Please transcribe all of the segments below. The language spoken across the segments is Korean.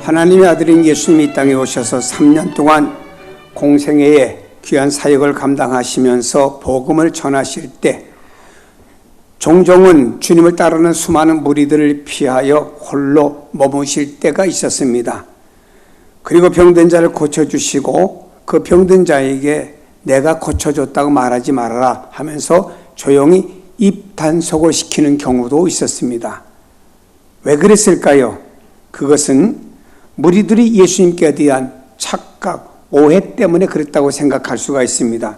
하나님의 아들인 예수님이 이 땅에 오셔서 3년 동안 공생애에 귀한 사역을 감당하시면서 복음을 전하실 때 종종은 주님을 따르는 수많은 무리들을 피하여 홀로 머무실 때가 있었습니다. 그리고 병든 자를 고쳐주시고 그 병든 자에게 내가 고쳐줬다고 말하지 말아라 하면서 조용히 입단속을 시키는 경우도 있었습니다. 왜 그랬을까요? 그것은 무리들이 예수님께 대한 착각, 오해 때문에 그랬다고 생각할 수가 있습니다.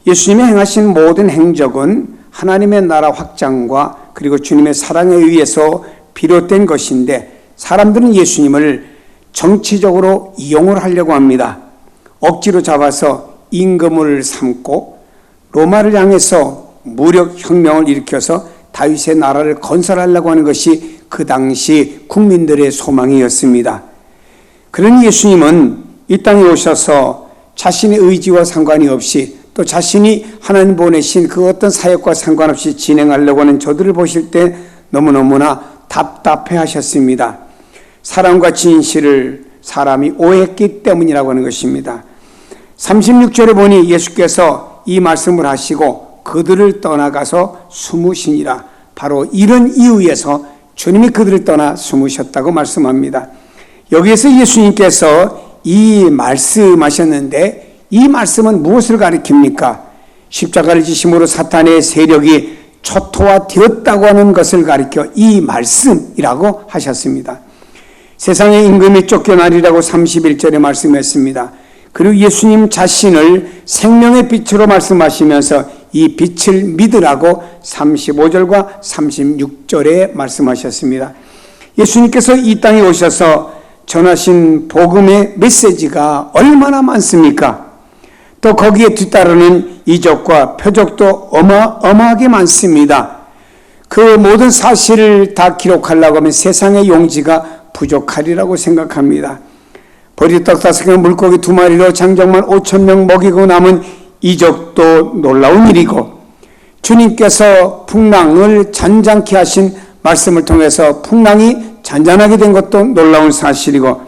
예수님이 행하신 모든 행적은 하나님의 나라 확장과 그리고 주님의 사랑에 의해서 비롯된 것인데 사람들은 예수님을 정치적으로 이용을 하려고 합니다. 억지로 잡아서 임금을 삼고 로마를 향해서 무력혁명을 일으켜서 다윗의 나라를 건설하려고 하는 것이 그 당시 국민들의 소망이었습니다. 그러니 예수님은 이 땅에 오셔서 자신의 의지와 상관이 없이 또 자신이 하나님 보내신 그 어떤 사역과 상관없이 진행하려고 하는 저들을 보실 때 너무너무나 답답해 하셨습니다. 사랑과 진실을 사람이 오해했기 때문이라고 하는 것입니다. 36절에 보니 예수께서 이 말씀을 하시고 그들을 떠나가서 숨으시니라. 바로 이런 이유에서 주님이 그들을 떠나 숨으셨다고 말씀합니다. 여기에서 예수님께서 이 말씀하셨는데 이 말씀은 무엇을 가리킵니까? 십자가를 지심으로 사탄의 세력이 초토화되었다고 하는 것을 가리켜 이 말씀이라고 하셨습니다. 세상의 임금이 쫓겨나리라고 31절에 말씀했습니다. 그리고 예수님 자신을 생명의 빛으로 말씀하시면서 이 빛을 믿으라고 35절과 36절에 말씀하셨습니다. 예수님께서 이 땅에 오셔서 전하신 복음의 메시지가 얼마나 많습니까? 또 거기에 뒤따르는 이적과 표적도 어마어마하게 많습니다. 그 모든 사실을 다 기록하려고 하면 세상의 용지가 부족하리라고 생각합니다. 보리떡 5개 물고기 2마리로 장정만 5,000명 먹이고 남은 이적도 놀라운 일이고 주님께서 풍랑을 잔잔케 하신 말씀을 통해서 풍랑이 잔잔하게 된 것도 놀라운 사실이고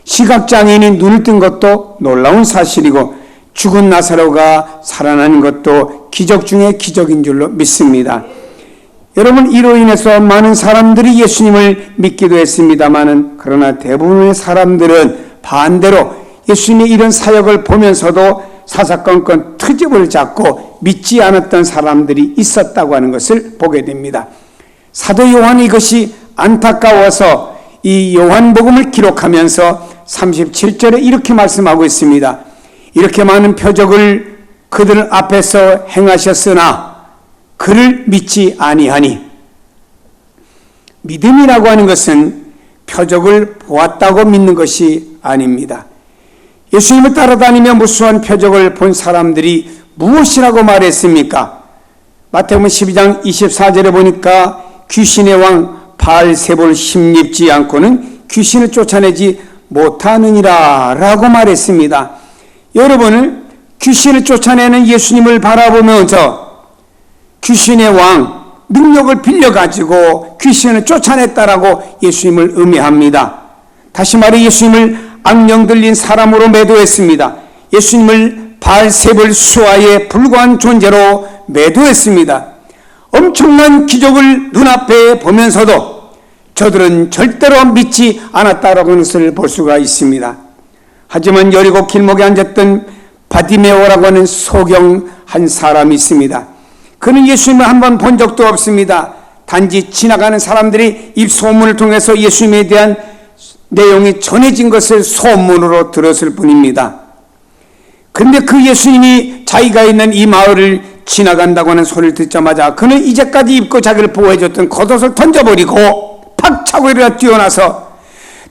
시각장애인이 눈을 뜬 것도 놀라운 사실이고 죽은 나사로가 살아나는 것도 기적 중에 기적인 줄로 믿습니다. 여러분, 이로 인해서 많은 사람들이 예수님을 믿기도 했습니다마는 그러나 대부분의 사람들은 반대로 예수님의 이런 사역을 보면서도 사사건건 트집을 잡고 믿지 않았던 사람들이 있었다고 하는 것을 보게 됩니다. 사도 요한이 이것이 안타까워서 이 요한복음을 기록하면서 37절에 이렇게 말씀하고 있습니다. 이렇게 많은 표적을 그들 앞에서 행하셨으나 그를 믿지 아니하니. 믿음이라고 하는 것은 표적을 보았다고 믿는 것이 아닙니다. 예수님을 따라다니며 무수한 표적을 본 사람들이 무엇이라고 말했습니까? 마태복음 12장 24절에 보니까 귀신의 왕 바알세불 힘입지 않고는 귀신을 쫓아내지 못하느니라 라고 말했습니다. 여러분은 귀신을 쫓아내는 예수님을 바라보면서 귀신의 왕 능력을 빌려가지고 귀신을 쫓아냈다라고 예수님을 의미합니다. 다시 말해 예수님을 악령 들린 사람으로 매도했습니다. 예수님을 바알세불 수하에 불과한 존재로 매도했습니다. 엄청난 기적을 눈앞에 보면서도 저들은 절대로 믿지 않았다라고 하는 것을 볼 수가 있습니다. 하지만 여리고 길목에 앉았던 바디메오라고 하는 소경 한 사람이 있습니다. 그는 예수님을 한 번 본 적도 없습니다. 단지 지나가는 사람들이 입소문을 통해서 예수님에 대한 내용이 전해진 것을 소문으로 들었을 뿐입니다. 그런데 그 예수님이 자기가 있는 이 마을을 지나간다고 하는 소리를 듣자마자 그는 이제까지 입고 자기를 보호해줬던 겉옷을 던져버리고 팍 차고 일어나 뛰어나서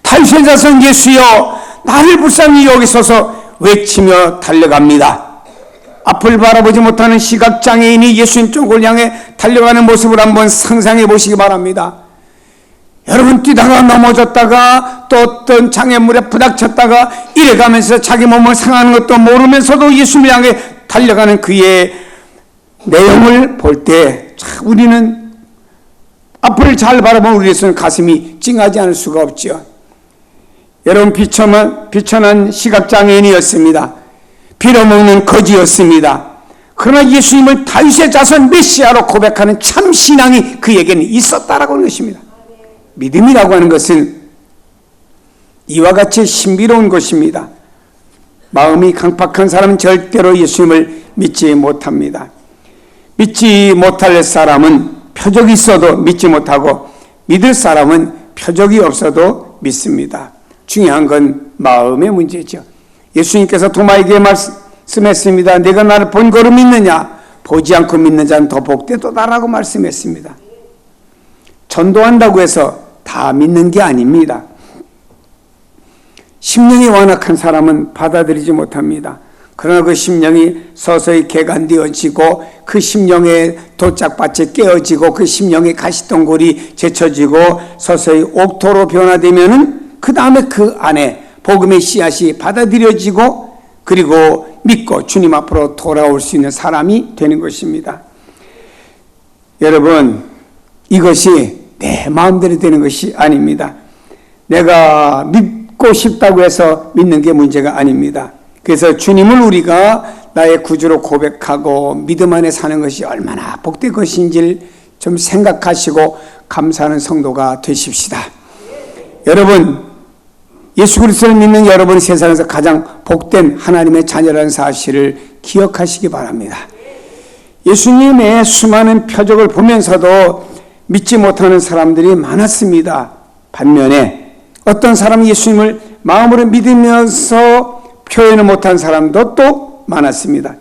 다윗의 자손 예수여 나를 불쌍히 여기소서 외치며 달려갑니다. 앞을 바라보지 못하는 시각장애인이 예수님 쪽을 향해 달려가는 모습을 한번 상상해 보시기 바랍니다. 여러분, 뛰다가 넘어졌다가 또 어떤 장애물에 부닥쳤다가 이래가면서 자기 몸을 상하는 것도 모르면서도 예수님을 향해 달려가는 그의 내용을 볼 때 우리는 앞을 잘 바라보면 우리에서는 가슴이 찡하지 않을 수가 없죠. 여러분, 비천한 시각장애인이었습니다. 빌어먹는 거지였습니다. 그러나 예수님을 다윗의 자손 메시아로 고백하는 참 신앙이 그에게는 있었다라고 하는 것입니다. 믿음이라고 하는 것은 이와 같이 신비로운 것입니다. 마음이 강팍한 사람은 절대로 예수님을 믿지 못합니다. 믿지 못할 사람은 표적이 있어도 믿지 못하고, 믿을 사람은 표적이 없어도 믿습니다. 중요한 건 마음의 문제죠. 예수님께서 도마에게 말씀했습니다. 내가 나를 본 거로 믿느냐? 보지 않고 믿는 자는 더 복되도다라고 말씀했습니다. 전도한다고 해서 다 믿는 게 아닙니다. 심령이 완악한 사람은 받아들이지 못합니다. 그러나 그 심령이 서서히 개간되어지고, 그 심령의 도짝밭이 깨어지고, 그 심령의 가시덩굴이 제쳐지고 서서히 옥토로 변화되면은 그 다음에 그 안에 복음의 씨앗이 받아들여지고, 그리고 믿고 주님 앞으로 돌아올 수 있는 사람이 되는 것입니다. 여러분, 이것이 내 마음대로 되는 것이 아닙니다. 내가 믿고 싶다고 해서 믿는 게 문제가 아닙니다. 그래서 주님을 우리가 나의 구주로 고백하고 믿음 안에 사는 것이 얼마나 복된 것인지를 좀 생각하시고 감사하는 성도가 되십시다. 여러분, 예수 그리스도를 믿는 여러분, 세상에서 가장 복된 하나님의 자녀라는 사실을 기억하시기 바랍니다. 예수님의 수많은 표적을 보면서도 믿지 못하는 사람들이 많았습니다. 반면에 어떤 사람은 예수님을 마음으로 믿으면서 표현을 못한 사람도 또 많았습니다.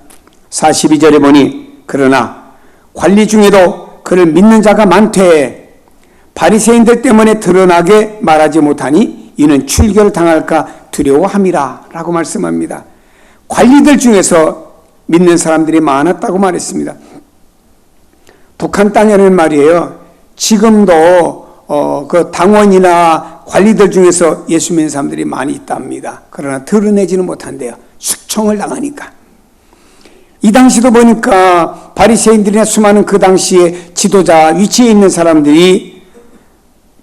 42절에 보니, 그러나 관리 중에도 그를 믿는 자가 많되 바리새인들 때문에 드러나게 말하지 못하니 이는 출교를 당할까 두려워함이라 라고 말씀합니다. 관리들 중에서 믿는 사람들이 많았다고 말했습니다. 북한 땅에는 말이에요, 지금도 그 당원이나 관리들 중에서 예수 믿는 사람들이 많이 있답니다. 그러나 드러내지는 못한대요. 숙청을 당하니까. 이 당시도 보니까 바리새인들이나 수많은 그 당시에 지도자 위치에 있는 사람들이,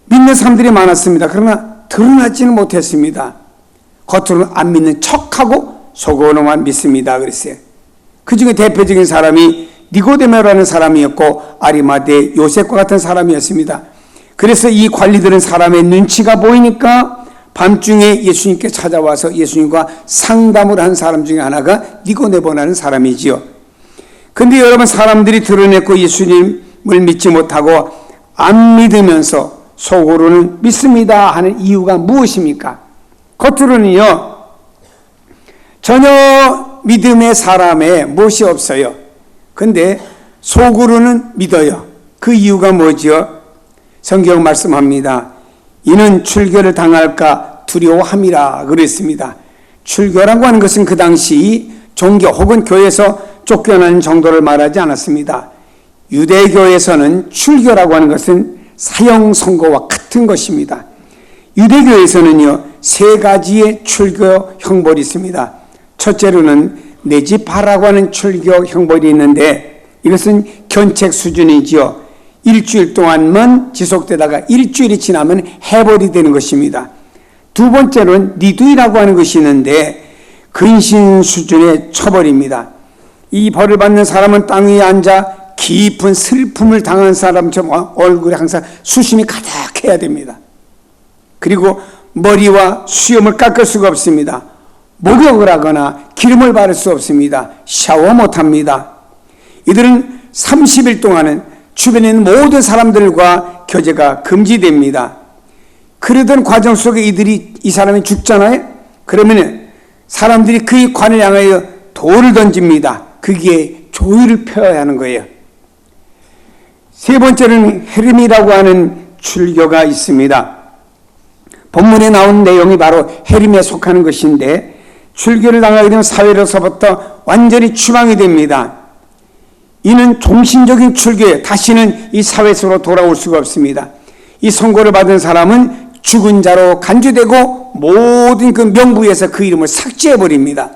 믿는 사람들이 많았습니다. 그러나 드러나지는 못했습니다. 겉으로는 안 믿는 척하고 속으로만 믿습니다 그랬어요. 그 중에 대표적인 사람이 니고데모라는 사람이었고, 아리마대 요셉과 같은 사람이었습니다. 그래서 이 관리들은 사람의 눈치가 보이니까 밤중에 예수님께 찾아와서 예수님과 상담을 한 사람 중에 하나가 니고데모라는 사람이지요. 근데 여러분, 사람들이 드러냈고 예수님을 믿지 못하고 안 믿으면서 속으로는 믿습니다 하는 이유가 무엇입니까? 겉으로는요, 전혀 믿음의 사람에 무엇이 없어요. 근데 속으로는 믿어요. 그 이유가 뭐죠? 성경 말씀합니다. 이는 출교를 당할까 두려워함이라 그랬습니다. 출교라고 하는 것은 그 당시 종교 혹은 교회에서 쫓겨나는 정도를 말하지 않았습니다. 유대교에서는 출교라고 하는 것은 사형 선고와 같은 것입니다. 유대교에서는요, 세 가지의 출교 형벌이 있습니다. 첫째로는 내 집 하라고 하는 출교 형벌이 있는데, 이것은 견책 수준이지요. 일주일 동안만 지속되다가 일주일이 지나면 해벌이 되는 것입니다. 두 번째로는 니두이라고 하는 것이 있는데, 근신 수준의 처벌입니다. 이 벌을 받는 사람은 땅 위에 앉아 깊은 슬픔을 당한 사람처럼 얼굴에 항상 수심이 가득해야 됩니다. 그리고 머리와 수염을 깎을 수가 없습니다. 목욕을 하거나 기름을 바를 수 없습니다. 샤워 못합니다. 이들은 30일 동안은 주변에 있는 모든 사람들과 교제가 금지됩니다. 그러던 과정 속에 이 사람이 죽잖아요. 그러면 사람들이 그 관을 향하여 돌을 던집니다. 거기에 조의를 펴야 하는 거예요. 세 번째는 헤림이라고 하는 출교가 있습니다. 본문에 나온 내용이 바로 헤림에 속하는 것인데, 출교를 당하게 되면 사회로서부터 완전히 추방이 됩니다. 이는 종신적인 출교예요. 다시는 이 사회 속으로 돌아올 수가 없습니다. 이 선고를 받은 사람은 죽은 자로 간주되고 모든 그 명부에서 그 이름을 삭제해버립니다.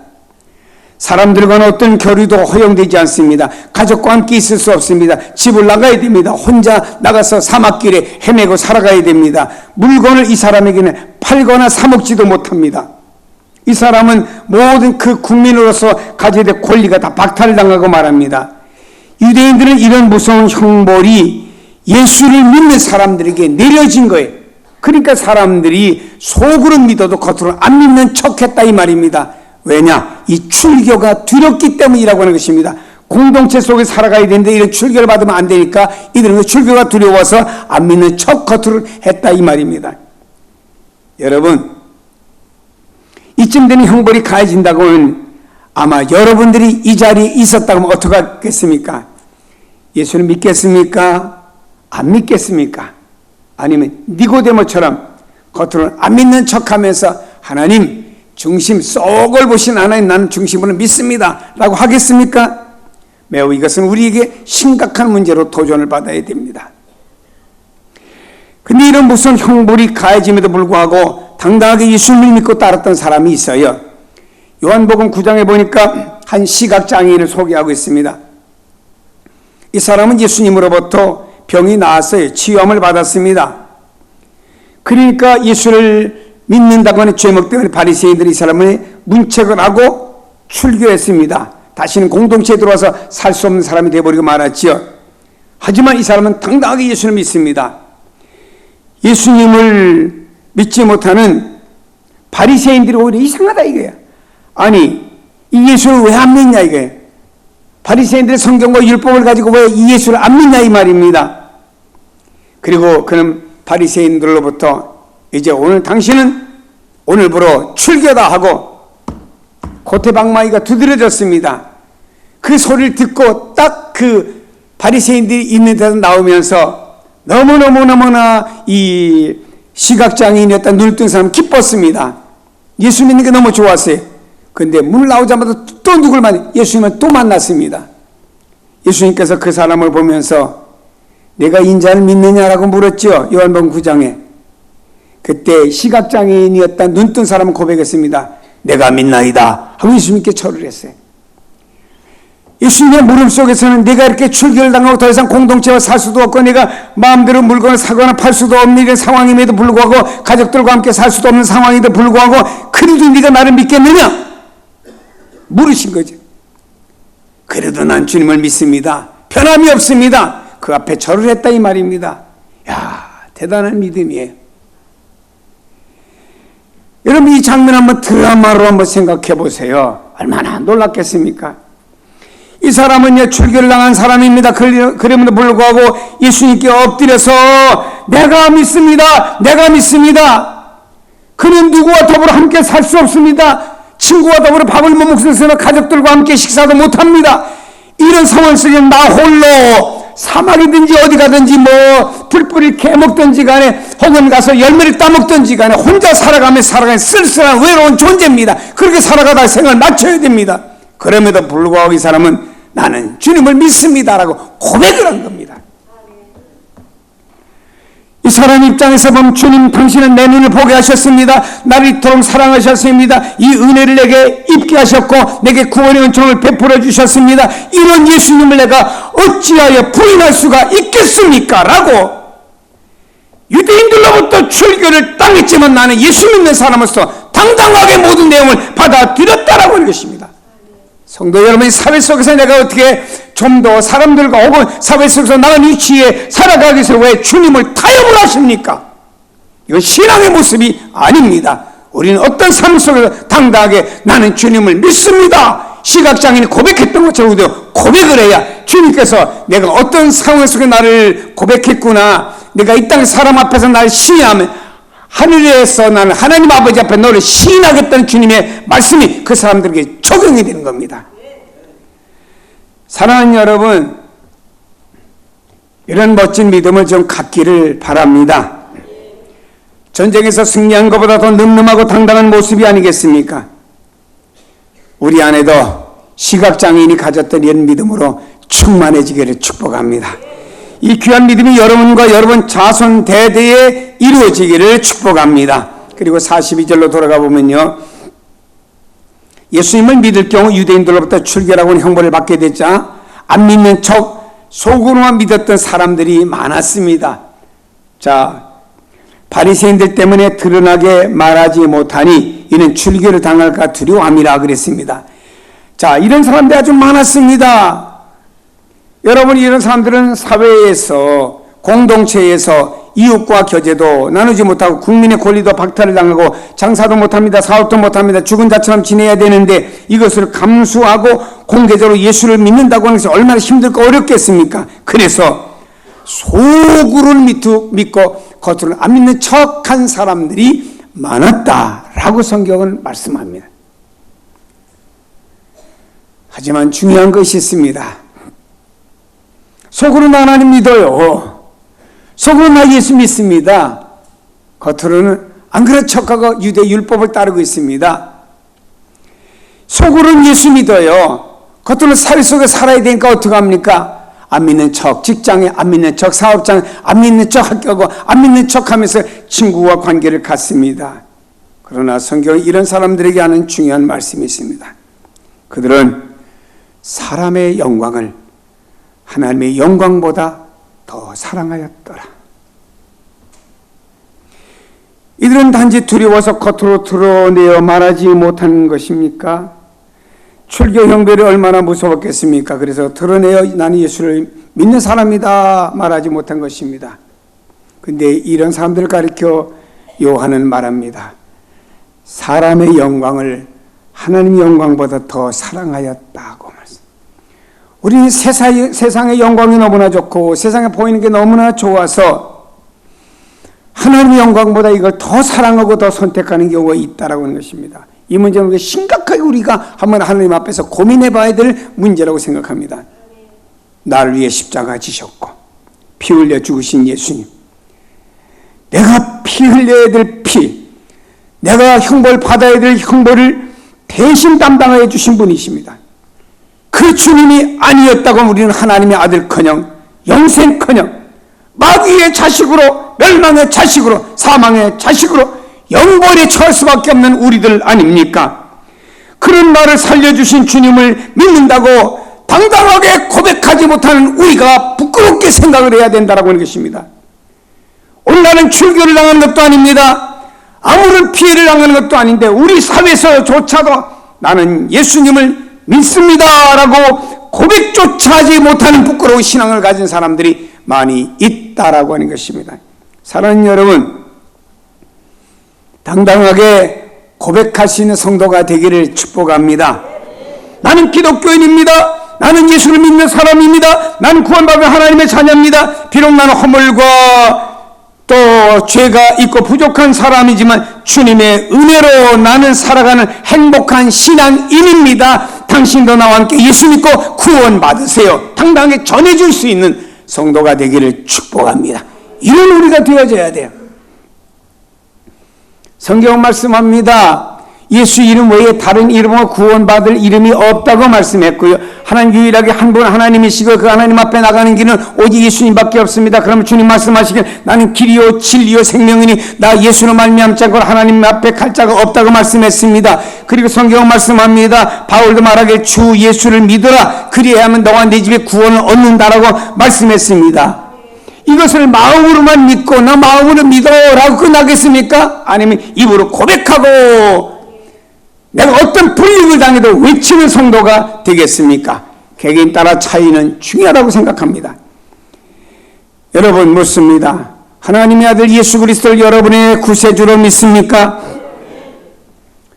사람들과는 어떤 교류도 허용되지 않습니다. 가족과 함께 있을 수 없습니다. 집을 나가야 됩니다. 혼자 나가서 사막길에 헤매고 살아가야 됩니다. 물건을 이 사람에게는 팔거나 사먹지도 못합니다. 이 사람은 모든 그 국민으로서 가져야 될 권리가 다 박탈당하고 말합니다. 유대인들은 이런 무서운 형벌이 예수를 믿는 사람들에게 내려진 거예요. 그러니까 사람들이 속으로 믿어도 겉으로 안 믿는 척했다 이 말입니다. 왜냐? 이 출교가 두렵기 때문이라고 하는 것입니다. 공동체 속에 살아가야 되는데 이런 출교를 받으면 안 되니까 이들은 그 출교가 두려워서 안 믿는 척 겉으로 했다 이 말입니다. 여러분, 이쯤 되는 형벌이 가해진다고 하면 아마 여러분들이 이 자리에 있었다고 하면 어떻게 하겠습니까? 예수를 믿겠습니까? 안 믿겠습니까? 아니면 니고데모처럼 겉으로는 안 믿는 척하면서 하나님 중심 속을 보신 하나님 나는 중심으로 믿습니다 라고 하겠습니까? 매우 이것은 우리에게 심각한 문제로 도전을 받아야 됩니다. 근데 이런 무슨 형벌이 가해짐에도 불구하고 당당하게 예수님을 믿고 따랐던 사람이 있어요. 요한복음 9장에 보니까 한 시각장애인을 소개하고 있습니다. 이 사람은 예수님으로부터 병이 나았어요. 치유함을 받았습니다. 그러니까 예수를 믿는다고 하는 죄목 때문에 바리새인들이 이 사람을 문책을 하고 출교했습니다. 다시는 공동체에 들어와서 살 수 없는 사람이 되어버리고 말았지요. 하지만 이 사람은 당당하게 예수를 믿습니다. 예수님을 믿지 못하는 바리새인들이 오히려 이상하다 이거야. 아니 이 예수를 왜 안 믿냐 이거야. 바리새인들의 성경과 율법을 가지고 왜 이 예수를 안 믿냐 이 말입니다. 그리고 그는 바리새인들로부터 이제 오늘 당신은 오늘부로 출교다 하고 고태방망이가 두드려졌습니다. 그 소리를 듣고 딱 그 바리새인들이 있는 데서 나오면서 너무나 이 시각장애인이었던 눈을 뜬 사람은 기뻤습니다. 예수 믿는 게 너무 좋았어요. 그런데 문 나오자마자 또 누굴 예수님을 또 만났습니다. 예수님께서 그 사람을 보면서 내가 인자를 믿느냐라고 물었죠. 요한복음 9장에. 그때 시각장애인이었던 눈 뜬 사람은 고백했습니다. 내가 믿나이다 하고 예수님께 절을 했어요. 예수님의 물음 속에서는 내가 이렇게 출교를 당하고 더 이상 공동체와 살 수도 없고 내가 마음대로 물건을 사거나 팔 수도 없는 이런 상황임에도 불구하고 가족들과 함께 살 수도 없는 상황임에도 불구하고 그래도 네가 나를 믿겠느냐? 물으신 거죠. 그래도 난 주님을 믿습니다. 변함이 없습니다. 그 앞에 절을 했다 이 말입니다. 야, 대단한 믿음이에요. 여러분 이 장면 한번 드라마로 한번 생각해 보세요. 얼마나 놀랍겠습니까? 이 사람은 출교를 당한 사람입니다. 그럼에도 불구하고 예수님께 엎드려서 내가 믿습니다. 내가 믿습니다. 그는 누구와 더불어 함께 살 수 없습니다. 친구와 더불어 밥을 못 먹으며 가족들과 함께 식사도 못합니다. 이런 상황 속에 나 홀로 사막이든지 어디 가든지 뭐 풀뿌리 캐먹든지 간에 혹은 가서 열매를 따먹든지 간에 혼자 살아가면 쓸쓸한 외로운 존재입니다. 그렇게 살아가다 생을 맞춰야 됩니다. 그럼에도 불구하고 이 사람은 나는 주님을 믿습니다라고 고백을 한 겁니다. 이 사람 입장에서 보면 주님 당신은 내 눈을 보게 하셨습니다. 나를 이토록 사랑하셨습니다. 이 은혜를 내게 입게 하셨고 내게 구원의 은총을 베풀어 주셨습니다. 이런 예수님을 내가 어찌하여 부인할 수가 있겠습니까? 라고 유대인들로부터 출교를 당했지만 나는 예수 믿는 사람으로서 당당하게 모든 내용을 받아들였다라고 하는 것입니다. 성도 여러분이 사회 속에서 내가 어떻게 좀 더 사람들과 혹은 사회 속에서 나은 위치에 살아가기 위해서 왜 주님을 타협을 하십니까? 이건 신앙의 모습이 아닙니다. 우리는 어떤 삶 속에서 당당하게 나는 주님을 믿습니다. 시각장애인이 고백했던 것처럼 우리도 고백을 해야 주님께서 내가 어떤 상황 속에 나를 고백했구나, 내가 이 땅 사람 앞에서 나를 시인하면 하늘에서 나는 하나님 아버지 앞에 너를 시인하겠다는 주님의 말씀이 그 사람들에게 적용이 되는 겁니다. 사랑하는 여러분, 이런 멋진 믿음을 좀 갖기를 바랍니다. 전쟁에서 승리한 것보다 더 늠름하고 당당한 모습이 아니겠습니까? 우리 안에도 시각장애인이 가졌던 이런 믿음으로 충만해지기를 축복합니다. 이 귀한 믿음이 여러분과 여러분 자손 대대에 이루어지기를 축복합니다. 그리고 42절로 돌아가 보면요, 예수님을 믿을 경우 유대인들로부터 출교라고 하는 형벌을 받게 됐자 안 믿는 척 속으로만 믿었던 사람들이 많았습니다. 자, 바리새인들 때문에 드러나게 말하지 못하니 이는 출교를 당할까 두려워함이라 그랬습니다. 자, 이런 사람들이 아주 많았습니다. 여러분, 이런 사람들은 사회에서, 공동체에서 이웃과 교제도 나누지 못하고 국민의 권리도 박탈을 당하고 장사도 못합니다. 사업도 못합니다. 죽은 자처럼 지내야 되는데 이것을 감수하고 공개적으로 예수를 믿는다고 하는 것이 얼마나 힘들고 어렵겠습니까? 그래서 속으로는 믿고 겉으로는 안 믿는 척한 사람들이 많았다라고 성경은 말씀합니다. 하지만 중요한 것이 있습니다. 속으로는 하나님 믿어요. 속으로는 나 예수 믿습니다. 겉으로는 안 그런 척하고 유대 율법을 따르고 있습니다. 속으로는 예수 믿어요. 겉으로는 사회 속에 살아야 되니까 어떡합니까? 안 믿는 척, 직장에 안 믿는 척, 사업장에 안 믿는 척 학교고 안 믿는 척 하면서 친구와 관계를 갖습니다. 그러나 성경은 이런 사람들에게 하는 중요한 말씀이 있습니다. 그들은 사람의 영광을 하나님의 영광보다 더 사랑하였더라. 이들은 단지 두려워서 겉으로 드러내어 말하지 못하는 것입니까? 출교 형벌이 얼마나 무서웠겠습니까? 그래서 드러내어 나는 예수를 믿는 사람이다 말하지 못한 것입니다. 근데 이런 사람들을 가리켜 요한은 말합니다. 사람의 영광을 하나님의 영광보다 더 사랑하였다고 말씀. 우리는 세상의 영광이 너무나 좋고 세상에 보이는 게 너무나 좋아서 하나님의 영광보다 이걸 더 사랑하고 더 선택하는 경우가 있다라고 하는 것입니다. 이 문제는 심각하게 우리가 한번 하나님 앞에서 고민해 봐야 될 문제라고 생각합니다. 나를 위해 십자가 지셨고 피 흘려 죽으신 예수님, 내가 피 흘려야 될 피, 내가 형벌 받아야 될 형벌을 대신 담당해 주신 분이십니다. 그 주님이 아니었다고 우리는 하나님의 아들커녕 영생커녕 마귀의 자식으로, 멸망의 자식으로, 사망의 자식으로 영벌에 처할 수밖에 없는 우리들 아닙니까? 그런 나를 살려주신 주님을 믿는다고 당당하게 고백하지 못하는 우리가 부끄럽게 생각을 해야 된다고 하는 것입니다. 오늘 나는 출교를 당하는 것도 아닙니다. 아무런 피해를 당하는 것도 아닌데 우리 사회에서조차도 나는 예수님을 믿습니다라고 고백조차 하지 못하는 부끄러운 신앙을 가진 사람들이 많이 있다라고 하는 것입니다. 사랑하는 여러분, 당당하게 고백할 수 있는 성도가 되기를 축복합니다. 나는 기독교인입니다. 나는 예수를 믿는 사람입니다. 나는 구원받은 하나님의 자녀입니다. 비록 나는 허물과 또 죄가 있고 부족한 사람이지만 주님의 은혜로 나는 살아가는 행복한 신앙인입니다. 당신도 나와 함께 예수 믿고 구원받으세요. 당당하게 전해줄 수 있는 성도가 되기를 축복합니다. 이런 우리가 되어져야 돼요. 성경 말씀합니다. 예수 이름 외에 다른 이름으로 구원받을 이름이 없다고 말씀했고요. 하나님 유일하게 한 분 하나님이시고 그 하나님 앞에 나가는 길은 오직 예수님밖에 없습니다. 그러면 주님 말씀하시길 나는 길이요 진리요 생명이니 나 예수로 말미암지 않고 하나님 앞에 갈 자가 없다고 말씀했습니다. 그리고 성경 말씀합니다. 바울도 말하길 주 예수를 믿어라 그리하면 너와 네 집에 구원을 얻는다라고 말씀했습니다. 이것을 마음으로만 믿고 나 마음으로 믿어라고 끝나겠습니까? 아니면 입으로 고백하고 내가 어떤 불이익을 당해도 외치는 성도가 되겠습니까? 개개인 따라 차이는 중요하다고 생각합니다. 여러분 묻습니다. 하나님의 아들 예수 그리스도를 여러분의 구세주로 믿습니까?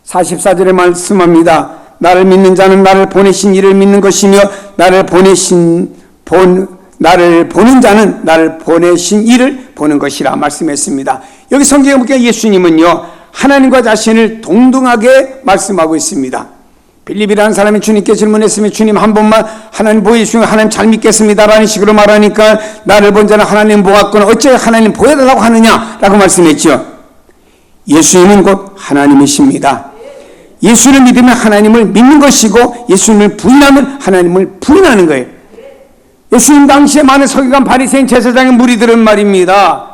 44절에 말씀합니다. 나를 믿는 자는 나를 보내신 이를 믿는 것이며 나를 보는 자는 나를 보내신 이를 보는 것이라 말씀했습니다. 여기 성경에 보니까 예수님은요 하나님과 자신을 동등하게 말씀하고 있습니다. 빌립이라는 사람이 주님께 질문했으면 주님 한 번만 하나님 보여주시면 하나님 잘 믿겠습니다라는 식으로 말하니까 나를 본 자는 하나님 보았거나 어째 하나님 보여달라고 하느냐라고 말씀했죠. 예수님은 곧 하나님이십니다. 예수를 믿으면 하나님을 믿는 것이고 예수님을 부인하면 하나님을 부인하는 거예요. 예수님 당시에 많은 서기관 바리새인 제사장의 무리들은 말입니다.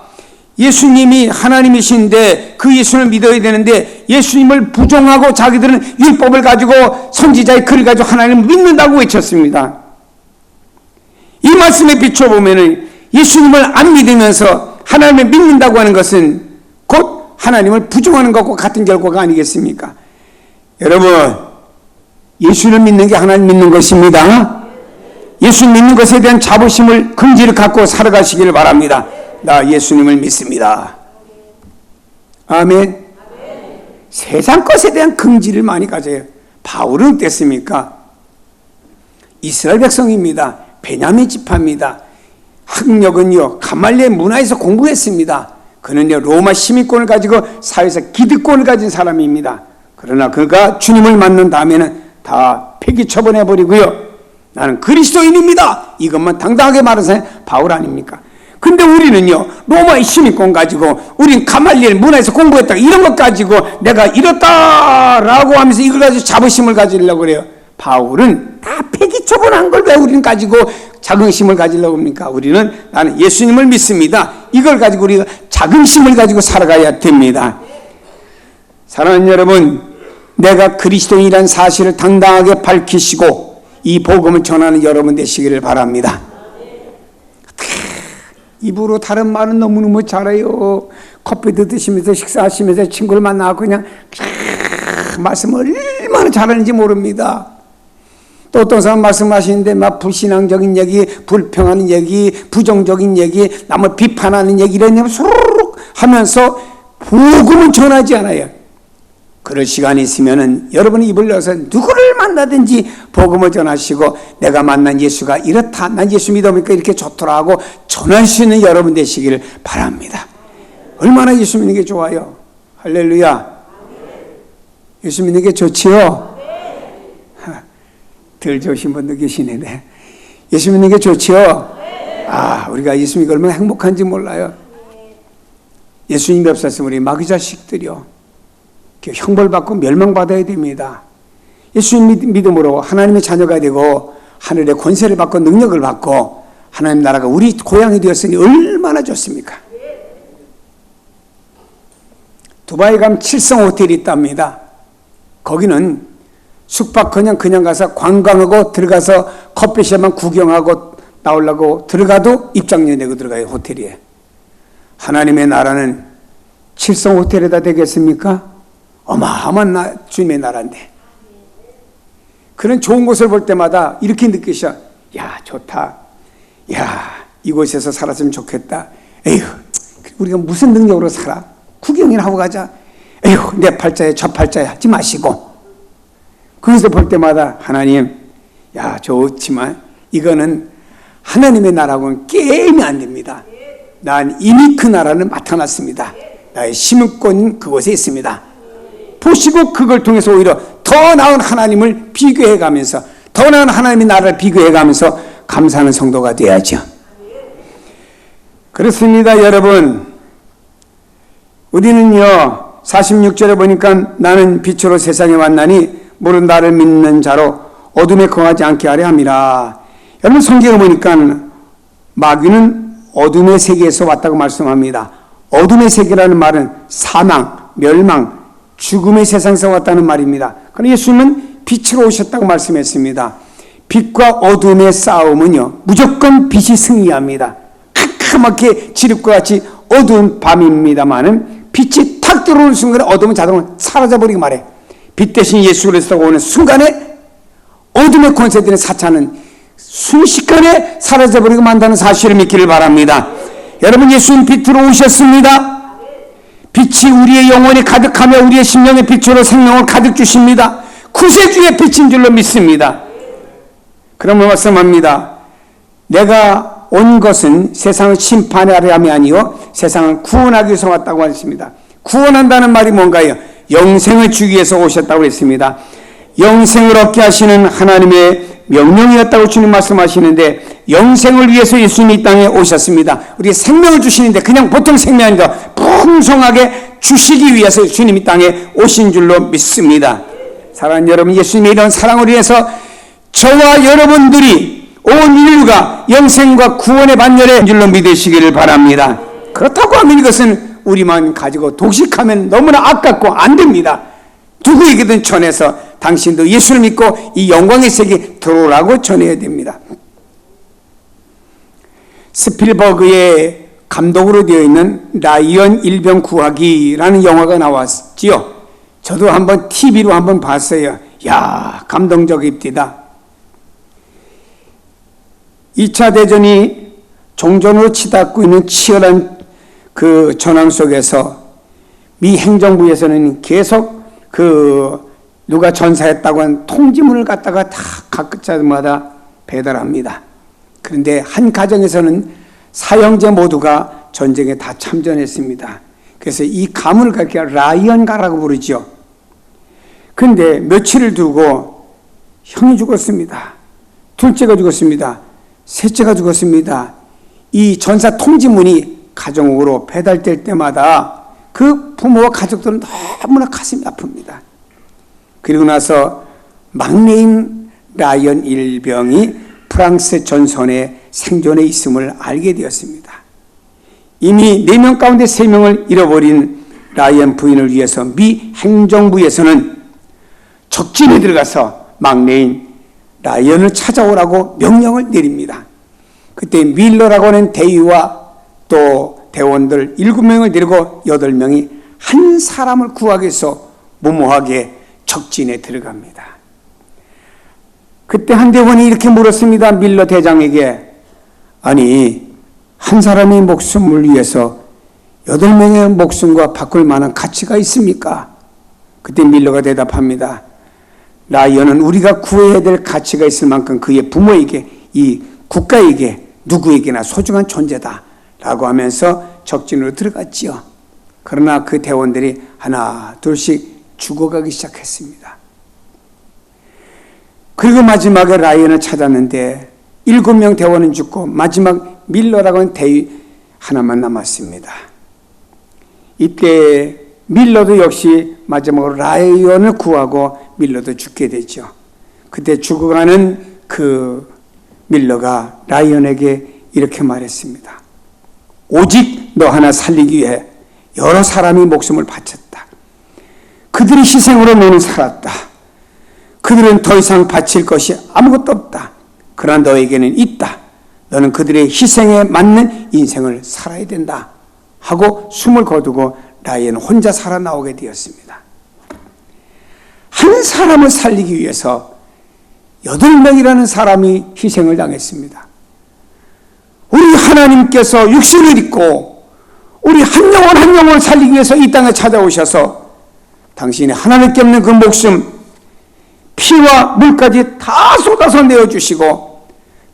예수님이 하나님이신데 그 예수를 믿어야 되는데 예수님을 부정하고 자기들은 율법을 가지고 선지자의 글을 가지고 하나님을 믿는다고 외쳤습니다. 이 말씀에 비춰보면 예수님을 안 믿으면서 하나님을 믿는다고 하는 것은 하나님을 부정하는 것과 같은 결과가 아니겠습니까? 여러분, 예수를 믿는 게 하나님 믿는 것입니다. 예수 믿는 것에 대한 자부심을, 긍지를 갖고 살아가시기를 바랍니다. 나 예수님을 믿습니다. 아멘. 세상 것에 대한 긍지를 많이 가져요. 바울은 어땠습니까? 이스라엘 백성입니다. 베냐민 지파입니다. 학력은요, 가말리엘 문화에서 공부했습니다. 그는요, 로마 시민권을 가지고 사회에서 기득권을 가진 사람입니다. 그러나 그가 주님을 만난 다음에는 다 폐기 처분해버리고요, 나는 그리스도인입니다, 이것만 당당하게 말하는 사람이 바울 아닙니까? 근데 우리는요, 로마의 시민권 가지고, 우린 가말리엘 문화에서 공부했다, 이런 것 가지고 내가 이렇다라고 하면서 이걸 가지고 자부심을 가지려고 그래요. 바울은 다 폐기 처분한 걸 왜 우리는 가지고 자긍심을 가지려고 합니까? 우리는 나는 예수님을 믿습니다, 이걸 가지고 우리가 자긍심을 가지고 살아가야 됩니다. 사랑하는 여러분, 내가 그리스도인이라는 사실을 당당하게 밝히시고 이 복음을 전하는 여러분 되시기를 바랍니다. 입으로 다른 말은 너무너무 잘해요. 커피도 드시면서 식사하시면서 친구를 만나고 그냥 말씀을 얼마나 잘하는지 모릅니다. 또 어떤 사람 말씀하시는데 막 불신앙적인 얘기, 불평하는 얘기, 부정적인 얘기, 남을 비판하는 얘기, 이런 얘기 수르륵 하면서 복음은 전하지 않아요. 그럴 시간이 있으면은 여러분이 입을 열어서 누구를 만나든지 복음을 전하시고, 내가 만난 예수가 이렇다, 난 예수 믿으니까 이렇게 좋더라 하고 전할 수 있는 여러분 되시기를 바랍니다. 얼마나 예수 믿는 게 좋아요. 할렐루야. 예수 믿는 게 좋지요. 덜 좋으신 분도 계시네. 예수 믿는 게 좋지요. 우리가 예수 믿고 얼마나 행복한지 몰라요. 예수님이 없었으면 우리 마귀 자식들이요, 형벌받고 멸망받아야 됩니다. 예수님 믿음으로 하나님의 자녀가 되고 하늘의 권세를 받고 능력을 받고 하나님 나라가 우리 고향이 되었으니 얼마나 좋습니까? 두바이 가면 7성 호텔이 있답니다. 거기는 숙박 그냥 가서 관광하고 들어가서 커피숍만 구경하고 나오려고 들어가도 입장료 내고 들어가요. 호텔이에. 하나님의 나라는 7성 호텔에다 되겠습니까? 어마어마한 주님의 나라인데, 그런 좋은 곳을 볼 때마다 이렇게 느끼셔. 야, 좋다. 야, 이곳에서 살았으면 좋겠다. 에휴, 우리가 무슨 능력으로 살아? 구경이나 하고 가자. 에휴, 내 팔자에 저 팔자에 하지 마시고. 거기서 볼 때마다 하나님, 야, 좋지만 이거는 하나님의 나라하고는 게임이 안 됩니다. 난 이미 그 나라는 나타났습니다. 나의 시민권은 그곳에 있습니다. 보시고 그걸 통해서 오히려 더 나은 하나님을 비교해가면서, 더 나은 하나님의 나라를 비교해가면서 감사하는 성도가 되어야죠. 그렇습니다, 여러분. 우리는요, 46절에 보니까 나는 빛으로 세상에 왔나니 모든 나를 믿는 자로 어둠에 거하지 않게 하려 함이라. 여러분, 성경에 보니까 마귀는 어둠의 세계에서 왔다고 말씀합니다. 어둠의 세계라는 말은 사망, 멸망, 죽음의 세상에서 왔다는 말입니다. 그러나 예수님은 빛으로 오셨다고 말씀했습니다. 빛과 어둠의 싸움은요, 무조건 빛이 승리합니다. 캄캄하게 지륵과 같이 어두운 밤입니다만은 빛이 탁 들어오는 순간에 어둠은 자동으로 사라져버리고 말해. 빛 대신 예수 그리스도가 오는 순간에 어둠의 권세들의 사차는 순식간에 사라져버리고 만다는 사실을 믿기를 바랍니다. 여러분, 예수님 빛으로 오셨습니다. 빛이 우리의 영혼에 가득하며 우리의 심령의 빛으로 생명을 가득 주십니다. 구세주의 빛인 줄로 믿습니다. 그러면 말씀합니다. 내가 온 것은 세상을 심판하려 함이 아니요 세상을 구원하기 위해서 왔다고 하셨습니다. 구원한다는 말이 뭔가요? 영생을 주기 위해서 오셨다고 했습니다. 영생을 얻게 하시는 하나님의 명령이었다고 주님 말씀하시는데, 영생을 위해서 예수님이 이 땅에 오셨습니다. 우리의 생명을 주시는데 그냥 보통 생명이 아니라 풍성하게 주시기 위해서 주님이 땅에 오신 줄로 믿습니다. 사랑하는 여러분, 예수님의 이런 사랑을 위해서 저와 여러분들이, 온 인류가 영생과 구원의 반열에 줄로 믿으시기를 바랍니다. 그렇다고 하면 이것은 우리만 가지고 독식하면 너무나 아깝고 안 됩니다. 누구에게든 전해서 당신도 예수를 믿고 이 영광의 세계에 들어오라고 전해야 됩니다. 스필버그의 감독으로 되어 있는 라이언 일병 구하기라는 영화가 나왔지요. 저도 한번 TV로 한번 봤어요. 야, 감동적입니다. 2차 대전이 종전으로 치닫고 있는 치열한 그 전황 속에서 미 행정부에서는 계속 누가 전사했다고 한 통지문을 갖다가 다 각자마다 배달합니다. 그런데 한 가정에서는 사형제 모두가 전쟁에 다 참전했습니다. 그래서 이 가문을 그렇게 라이언가라고 부르죠. 그런데 며칠을 두고 형이 죽었습니다. 둘째가 죽었습니다. 셋째가 죽었습니다. 이 전사 통지문이 가정으로 배달될 때마다 그 부모와 가족들은 너무나 가슴이 아픕니다. 그리고 나서 막내인 라이언 일병이 프랑스 전선에 생존해 있음을 알게 되었습니다. 이미 4명 가운데 3명을 잃어버린 라이언 부인을 위해서 미 행정부에서는 적진에 들어가서 막내인 라이언을 찾아오라고 명령을 내립니다. 그때 밀러라고 하는 대위와 또 대원들 7명을 데리고 8명이 한 사람을 구하기 위해서 무모하게 적진에 들어갑니다. 그때 한 대원이 이렇게 물었습니다. 밀러 대장에게, 아니 한 사람의 목숨을 위해서 8명의 목숨과 바꿀 만한 가치가 있습니까? 그때 밀러가 대답합니다. 라이언은 우리가 구해야 될 가치가 있을 만큼 그의 부모에게, 이 국가에게, 누구에게나 소중한 존재다 라고 하면서 적진으로 들어갔지요. 그러나 그 대원들이 하나 둘씩 죽어가기 시작했습니다. 그리고 마지막에 라이언을 찾았는데 7명 대원은 죽고 마지막 밀러라고 하는 대위 하나만 남았습니다. 이때 밀러도 역시 마지막으로 라이언을 구하고 밀러도 죽게 되죠. 그때 죽어가는 그 밀러가 라이언에게 이렇게 말했습니다. 오직 너 하나 살리기 위해 여러 사람이 목숨을 바쳤다. 그들의 희생으로 너는 살았다. 그들은 더 이상 바칠 것이 아무것도 없다. 그러나 너에게는 있다. 너는 그들의 희생에 맞는 인생을 살아야 된다. 하고 숨을 거두고 라이언은 혼자 살아나오게 되었습니다. 한 사람을 살리기 위해서 8명이라는 사람이 희생을 당했습니다. 우리 하나님께서 육신을 입고 우리 한 영혼 살리기 위해서 이 땅에 찾아오셔서 당신이 하나님께 없는 그 목숨, 피와 물까지 다 쏟아서 내어주시고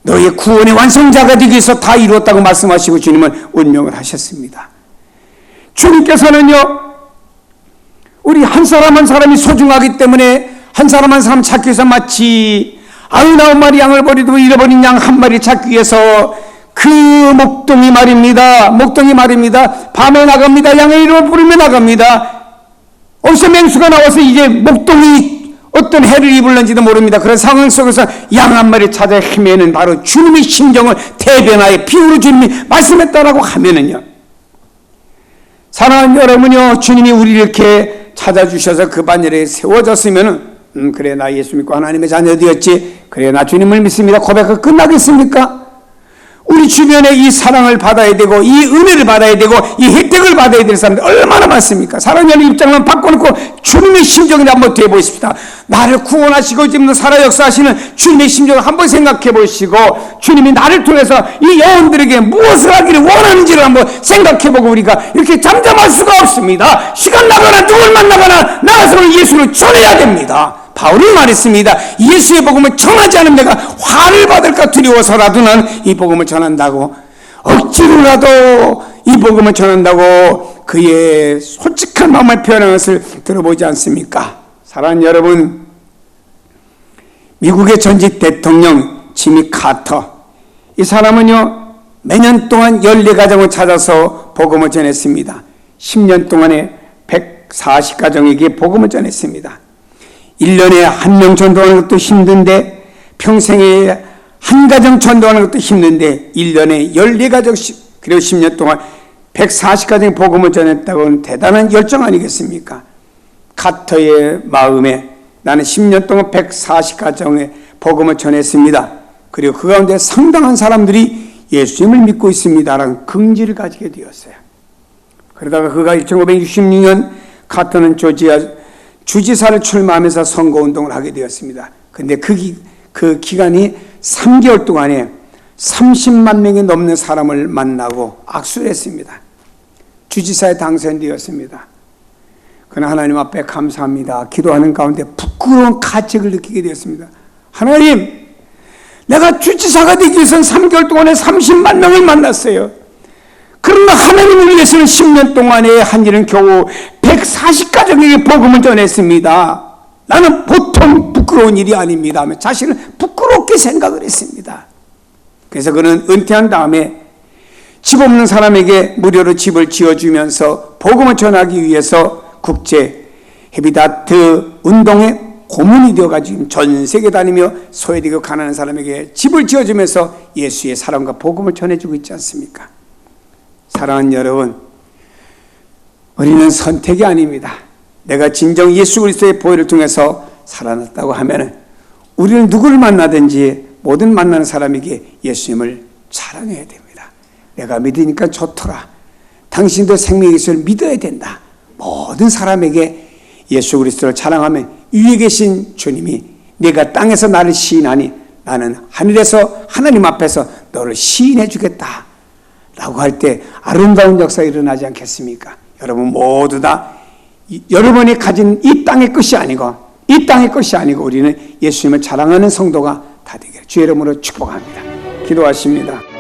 너의 구원의 완성자가 되기 위해서 다 이루었다고 말씀하시고 주님은 운명을 하셨습니다. 주님께서는요, 우리 한 사람 한 사람이 소중하기 때문에 한 사람 한 사람 찾기 위해서 마치 99마리 양을 버리고 잃어버린 양 한 마리 찾기 위해서 그 목동이 말입니다. 밤에 나갑니다. 양의 이름을 부르며 나갑니다. 어디서 맹수가 나와서 이제 목동이 어떤 해를 입을는지도 모릅니다. 그런 상황 속에서 양 한 마리 찾아 헤매는 바로 주님의 심정을 대변하여 비유로 주님이 말씀했다라고 하면은요, 사랑하는 여러분요, 주님이 우리를 이렇게 찾아주셔서 그 반열에 세워졌으면은 그래 나 예수 믿고 하나님의 자녀 되었지, 그래 나 주님을 믿습니다 고백하고 끝나겠습니까? 우리 주변에 이 사랑을 받아야 되고 이 은혜를 받아야 되고 이 혜택을 받아야 될 사람들 얼마나 많습니까? 사랑하는 입장만 바꿔놓고 주님의 심정을 한번 되어보십시다. 나를 구원하시고 지금 살아 역사하시는 주님의 심정을 한번 생각해 보시고 주님이 나를 통해서 이 영혼들에게 무엇을 하기를 원하는지를 한번 생각해보고 우리가 이렇게 잠잠할 수가 없습니다. 시간 나거나 누굴 만나거나 나가서 예수를 전해야 됩니다. 바울이 말했습니다. 예수의 복음을 전하지 않으면 내가 화를 받을까 두려워서라도 난 이 복음을 전한다고, 억지로라도 이 복음을 전한다고 그의 솔직한 마음을 표현한 것을 들어보지 않습니까? 사랑하는 여러분, 미국의 전직 대통령 지미 카터, 이 사람은요 매년 동안 14가정을 찾아서 복음을 전했습니다. 10년 동안에 140가정에게 복음을 전했습니다. 1년에 한 명 전도하는 것도 힘든데, 평생에 한 가정 전도하는 것도 힘든데 1년에 14가정씩, 그리고 10년 동안 140가정의 복음을 전했다고는 대단한 열정 아니겠습니까? 카터의 마음에 나는 10년 동안 140가정의 복음을 전했습니다. 그리고 그 가운데 상당한 사람들이 예수님을 믿고 있습니다라는 긍지를 가지게 되었어요. 그러다가 그가 1966년 카터는 조지아 주지사를 출마하면서 선거운동을 하게 되었습니다. 근데 그 기간이 3개월 동안에 30만 명이 넘는 사람을 만나고 악수를 했습니다. 주지사에 당선되었습니다. 그러나 하나님 앞에 감사합니다. 기도하는 가운데 부끄러운 가책을 느끼게 되었습니다. 하나님, 내가 주지사가 되기 위해서는 3개월 동안에 30만 명을 만났어요. 그러나 하나님을 위해서는 10년 동안에 한 일은 겨우 140가정에게 복음을 전했습니다. 나는 보통 부끄러운 일이 아닙니다 하며 자신을 부끄럽게 생각을 했습니다. 그래서 그는 은퇴한 다음에 집 없는 사람에게 무료로 집을 지어주면서 복음을 전하기 위해서 국제 헤비다트 운동의 고문이 되어가지고 전 세계 다니며 소외되고 가난한 사람에게 집을 지어주면서 예수의 사랑과 복음을 전해주고 있지 않습니까? 사랑하는 여러분, 우리는 선택이 아닙니다. 내가 진정 예수 그리스도의 보혈을 통해서 살아났다고 하면 우리는 누구를 만나든지 모든 만나는 사람에게 예수님을 자랑해야 됩니다. 내가 믿으니까 좋더라. 당신도 생명의 예수를 믿어야 된다. 모든 사람에게 예수 그리스도를 자랑하면 위에 계신 주님이 내가 땅에서 나를 시인하니 나는 하늘에서 하나님 앞에서 너를 시인해 주겠다 라고 할 때 아름다운 역사가 일어나지 않겠습니까? 여러분 모두 다 여러분이 가진 이 땅의 것이 아니고 우리는 예수님을 자랑하는 성도가 다 되기를 주의 이름으로 축복합니다. 기도하십니다.